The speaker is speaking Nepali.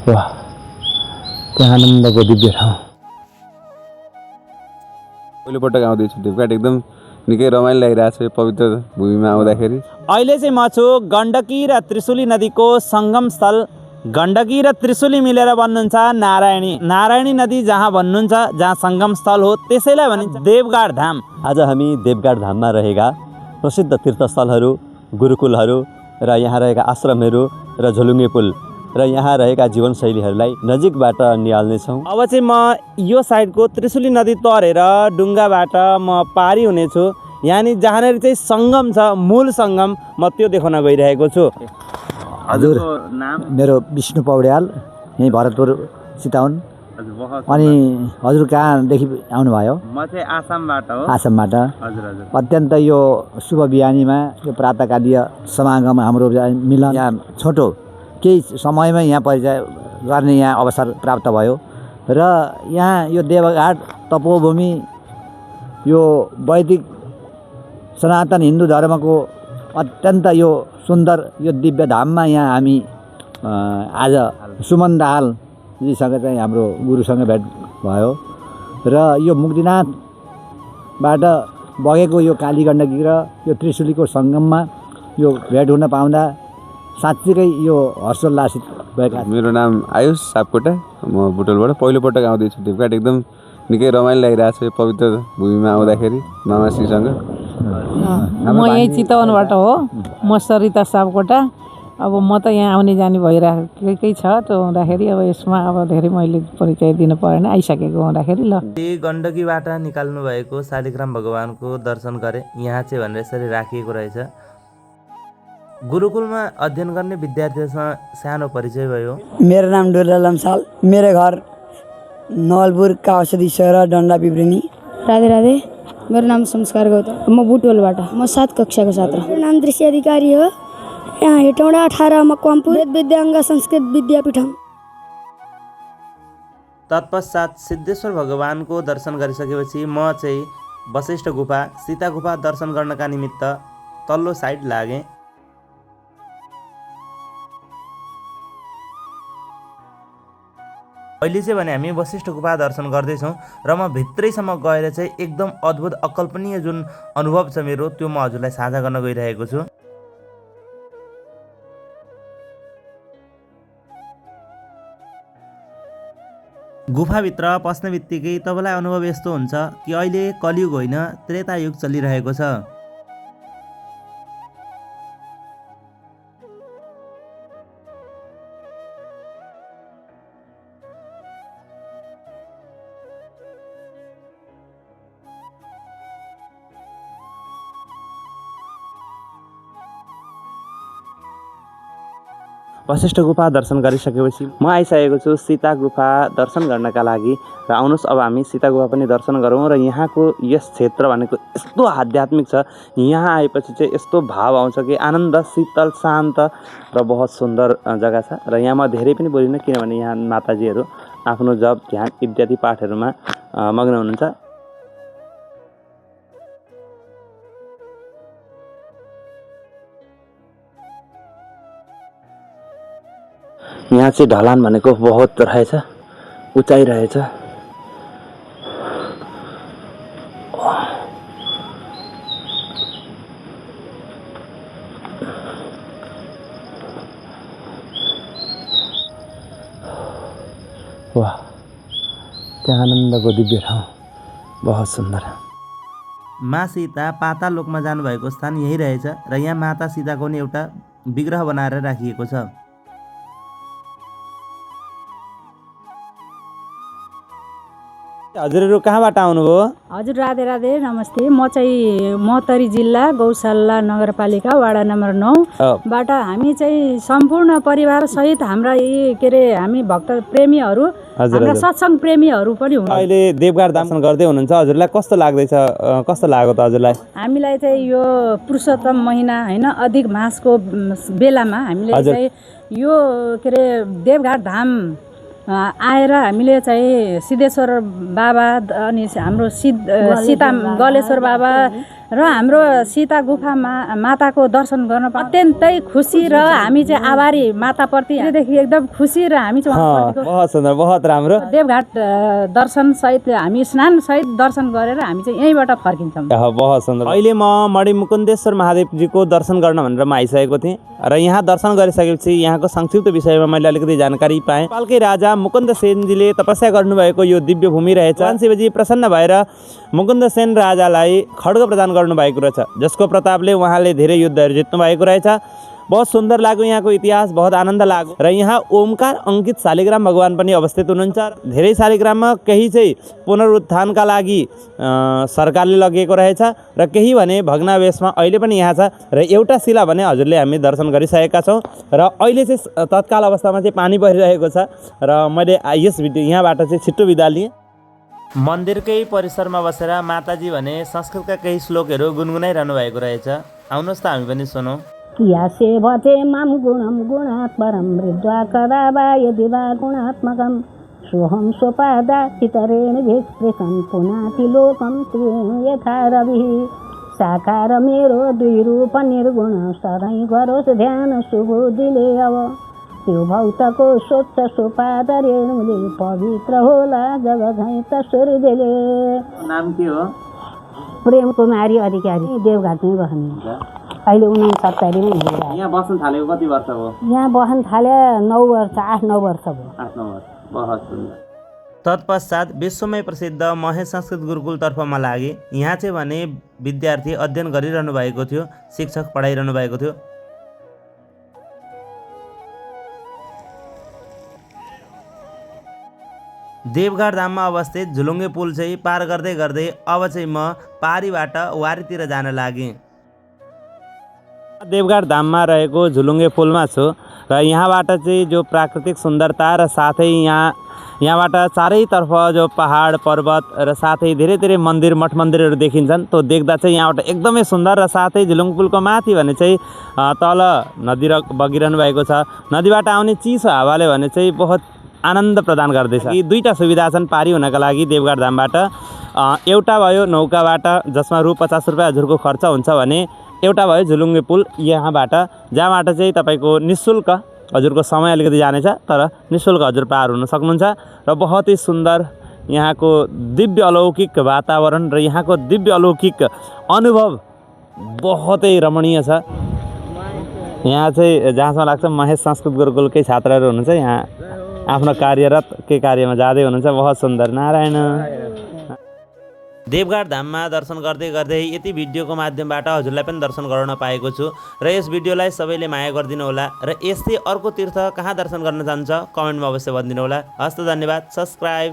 वाह, त्यो आनन्दको दिव्य ठाउँ। पहिलोपटक आउँदैछु देवघाट, एकदम निकै रमाइलो लागिरहेको छ यो पवित्र भूमिमा आउँदाखेरि। अहिले चाहिँ म छु गण्डकी र त्रिशुली नदीको सङ्गम स्थल। गण्डकी र त्रिशुली मिलेर बन्नुहुन्छ नारायणी। नारायणी नदी जहाँ बन्नुहुन्छ, जहाँ सङ्गम स्थल हो, त्यसैलाई भनिन्छ देवघाट धाम। आज हामी देवघाट धाममा रहेका प्रसिद्ध तीर्थस्थलहरू, गुरुकुलहरू र यहाँ रहेका आश्रमहरू र झोलुङ्गे पुल र यहाँ रहेका जीवनशैलीहरूलाई नजिकबाट निहाल्नेछौँ। अब चाहिँ म यो साइडको त्रिशुली नदी तरेर डुङ्गाबाट म पारी हुनेछु। यहाँनिर जहाँनिर चाहिँ सङ्गम छ, मूल सङ्गम, म त्यो देखाउन गइरहेको छु। हजुर, नाम? मेरो विष्णु पौड्याल, यहीँ भरतपुर चिताउन। अनि हजुर कहाँदेखि आउनुभयो? म चाहिँ आसामबाट हो। आसामबाट। हजुर हजुर। अत्यन्त यो शुभ बिहानीमा यो प्रातःकालीय समागम हाम्रो मिलन यहाँ छोटो केही समयमै यहाँ परिचय गर्ने यहाँ अवसर प्राप्त भयो र यहाँ यो देवघाट तपोभूमि यो वैदिक सनातन हिन्दू धर्मको अत्यन्त यो सुन्दर यो दिव्य धाममा यहाँ हामी आज सुमन दाहालजीसँग चाहिँ हाम्रो गुरुसँग भेट भयो र यो मुक्तिनाथबाट बगेको यो काली गण्डकी र यो त्रिशुलीको सङ्गममा यो भेट हुन पाउँदा साँच्चीकै यो हर्षोल्लासित भएका। मेरो नाम आयुष सापकोटा, म बुटोलबाट पहिलोपटक आउँदैछु देवघाट, एकदम निकै रमाइलो लागिरहेको छ यो पवित्र भूमिमा आउँदाखेरि मामाश्रीसँग। म यहीँ चितवनबाट हो। म सरिता सापकोटा। अब म त यहाँ आउने जाने भइरहेकै छ। त्यो हुँदाखेरि अब यसमा अब धेरै मैले परिचय दिनु परेन, आइसकेको हुँदाखेरि ल। गण्डकीबाट निकाल्नु भएको शालिग्राम भगवानको दर्शन गरे। यहाँ चाहिँ भनेर यसरी राखिएको रहेछ। गुरुकुलमा अध्ययन गर्ने विद्यार्थीहरूसँग सानो परिचय भयो। मेरो नाम डोला लम्साल, मेरो घर नवलपुर काउसदी सहर डन्डा पिप्रेनी। राधे राधे, मेरो नाम संस्कार गौतम, म बुटवलबाट, म 7 कक्षाको छात्र। मेरो नाम दृश्य अधिकारी हो, यहाँ हेटौँडा 18 मकवानपुर विद्याङ्ग संस्कृत विद्यापीठम। तत्पश्चात सिद्धेश्वर भगवानको दर्शन गरिसकेपछि म चाहिँ वशिष्ठ गुफा, सीता गुफा दर्शन गर्नका निमित्त तल्लो साइड लागेँ। अहिले चाहिँ भने हामी वशिष्ठ गुफा दर्शन गर्दैछौँ र म भित्रैसम्म गएर चाहिँ एकदम अद्भुत अकल्पनीय जुन अनुभव छ मेरो, त्यो म हजुरलाई साझा गर्न गइरहेको छु। गुफाभित्र पस्ने बित्तिकै तपाईँलाई अनुभव यस्तो हुन्छ कि अहिले कलियुग होइन, त्रेतायुग चलिरहेको छ। वशिष्ठ गुफा दर्शन गरिसकेपछि म आइसकेको छु सीता गुफा दर्शन गर्नका लागि। र आउनुहोस् अब हामी सीता गुफा पनि दर्शन गरौँ। र यहाँको यस क्षेत्र भनेको यस्तो आध्यात्मिक छ, यहाँ आएपछि चाहिँ यस्तो भाव आउँछ कि आनन्द, शीतल, शान्त र बहुत सुन्दर जग्गा छ। र यहाँ म धेरै पनि बोलिनँ, किनभने यहाँ माताजीहरू आफ्नो जप, ध्यान इत्यादि पाठहरूमा मग्न हुनुहुन्छ। यहाँ चाहिँ ढलान भनेको बहुत रहेछ, उचाइ रहेछ। वाह, त्यो आनन्दको दिव्य ठाउँ, बहुत सुन्दर। माँ सीता पाताल लोकमा जानुभएको स्थान यही रहेछ र यहाँ माता सीताको नि एउटा विग्रह बनाएर राखिएको छ। हजुरहरू कहाँबाट आउनुभयो? हजुर राधे राधे, नमस्ते। म चाहिँ महोत्तरी जिल्ला गौशाला नगरपालिका वाडा नम्बर 9 बाट हामी चाहिँ सम्पूर्ण परिवार सहित हाम्रा यी के अरे हामी भक्त प्रेमीहरू, हाम्रा सत्सङ्ग प्रेमीहरू पनि हुनुहुन्छ। अहिले देवघाट दर्शन गर्दै हुनुहुन्छ, हजुरलाई कस्तो लाग्दैछ? कस्तो लाग्यो त हजुरलाई? हामीलाई चाहिँ यो पुरुषोत्तम महिना होइन, अधिक मासको बेलामा हामीले चाहिँ यो के अरे देवघाट धाम आएर हामीले चाहिँ सिद्धेश्वर बाबा अनि हाम्रो सीता गलेश्वर बाबा र हाम्रो सीता गुफामा माताको दर्शन गर्न अत्यन्तै खुसी र हामी चाहिँ आभारी माताप्रति देखि एकदम खुसी र हामी चाहिँ बहुत सुन्दर, बहुत राम्रो। देवघाट दर्शन सहित हामी स्नान सहित दर्शन गरेर हामी चाहिँ यहीँबाट फर्किन्छौँ। बहुत सुन्दर। अहिले म मणिमुकुन्देश्वर महादेवजीको दर्शन गर्न भनेर म आइसकेको थिएँ र यहाँ दर्शन गरिसकेपछि यहाँको संक्षिप्त विषयमा मैले अलिकति जानकारी पाएँ। नेपालकै राजा मुकुन्द सेनजीले तपस्या गर्नुभएको यो दिव्य भूमि रहेछ। शिवजी प्रसन्न भएर मुकुन्द सेन राजालाई खड्ग प्रदान गर्नुभएको रहेछ, जसको प्रतापले उहाँले धेरै युद्धहरू जित्नु भएको रहेछ। बहुत सुन्दर लाग्यो यहाँको इतिहास, बहुत आनन्द लाग्यो। र यहाँ ओमकार अङ्कित शालिग्राम भगवान पनि अवस्थित हुनुहुन्छ। धेरै शालिग्राममा केही चाहिँ पुनरुत्थानका लागि सरकारले लगेको रहेछ र केही भने भग्नावेशमा अहिले पनि यहाँ छ र एउटा शिला भने हजुरले हामी दर्शन गरिसकेका छौँ। र अहिले चाहिँ तत्काल अवस्थामा चाहिँ पानी परिरहेको छ र मैले यस भिडियो यहाँबाट चाहिँ छिट्टो बिदा लिएँ। मन्दिरकै परिसरमा बसेर माताजी भने संस्कृतका केही श्लोकहरू गुनगुनाइरहनु भएको रहेछ। आउनुहोस् त हामी पनि सुनौँ। किया सेवते मां गुणं गुणात् परं मृद्वा कदा वा यदि वा गुणात्मकं सोऽहं स्वपादा चितरेण विस्पृशं पुनाति लोकं त्रिं यथा रविः साकार मेरो द्विरूप निर्गुण सधैँ गरोस् ध्यान सुबुद्धिले अब त्यो भक्तको स्वच्छ सुपाद रेणुले पवित्र होला जगझैँ तस्वरले। नाम के हो? प्रेम कुमारी अधिकारी, देवघाटमै बस्नुहुन्छ। अहिले 69 मा हुँदै। यहाँ बस्न थालेको कति वर्ष हो? यहाँ बस्न थाले 9 वर्ष 8-9 वर्ष भयो। 8-9 वर्ष। बहुत सुन्दर। तत्पश्चात विश्वमै प्रसिद्ध महेश संस्कृत गुरुकुलतर्फमा लागे। यहाँ चाहिँ भने विद्यार्थी अध्ययन गरिरहनु भएको थियो, शिक्षक पढाइरहनु भएको थियो। देवघाट धाममा अवस्थित झुलुङ्गे पुल चाहिँ पार गर्दै गर्दै अब चाहिँ म पारीबाट वारीतिर जान लागेँ। देवघाट धाममा रहेको झुलुङ्गे पुलमा छु र यहाँबाट चाहिँ जो प्राकृतिक सुन्दरता र साथै यहाँबाट चारैतर्फ जो पहाड पर्वत र साथै धेरै धेरै मन्दिर मठ मन्दिरहरू देखिन्छन्। त्यो देख्दा चाहिँ यहाँबाट एकदमै सुन्दर र साथै झुलुङ्गे पुलको माथि भने चाहिँ तल नदी बगिरहनु भएको छ। नदीबाट आउने चिसो हावाले भने चाहिँ बहुत आनन्द प्रदान गर्दैछ। यी दुईवटा सुविधा छन् पारी हुनका लागि देवघाट धामबाट। एउटा भयो नौकाबाट जसमा रु 50 रुपियाँ हजुरको खर्च हुन्छ भने एउटा भयो झुलुङ्गे पुल यहाँबाट, जहाँबाट चाहिँ तपाईँको निःशुल्क हजुरको समय अलिकति जानेछ तर निःशुल्क हजुर पार हुन सक्नुहुन्छ। र बहुत ही सुन्दर यहाँको दिव्य अलौकिक वातावरण र यहाँको दिव्य अलौकिक अनुभव बहुतै रमणीय छ। यहाँ चाहिँ जहाँसम्म लाग्छ महेश संस्कृत गुरुकुलकै छात्रहरू हुनुहुन्छ, यहाँ आफ्नो कार्यरत के कार्यमा जाँदै हुनुहुन्छ। बहुत सुन्दर। नारायण। देवघाट धाममा दर्शन गर्दै गर्दै यति भिडियोको माध्यमबाट हजुरलाई पनि दर्शन गराउन पाएको छु र यस भिडियोलाई सबैले माया गरिदिनु होला र यस्तै अर्को तीर्थ कहाँ दर्शन गर्न चाहन्छ कमेन्टमा अवश्य भनिदिनु होला। हस्त धन्यवाद। सब्स्क्राइब।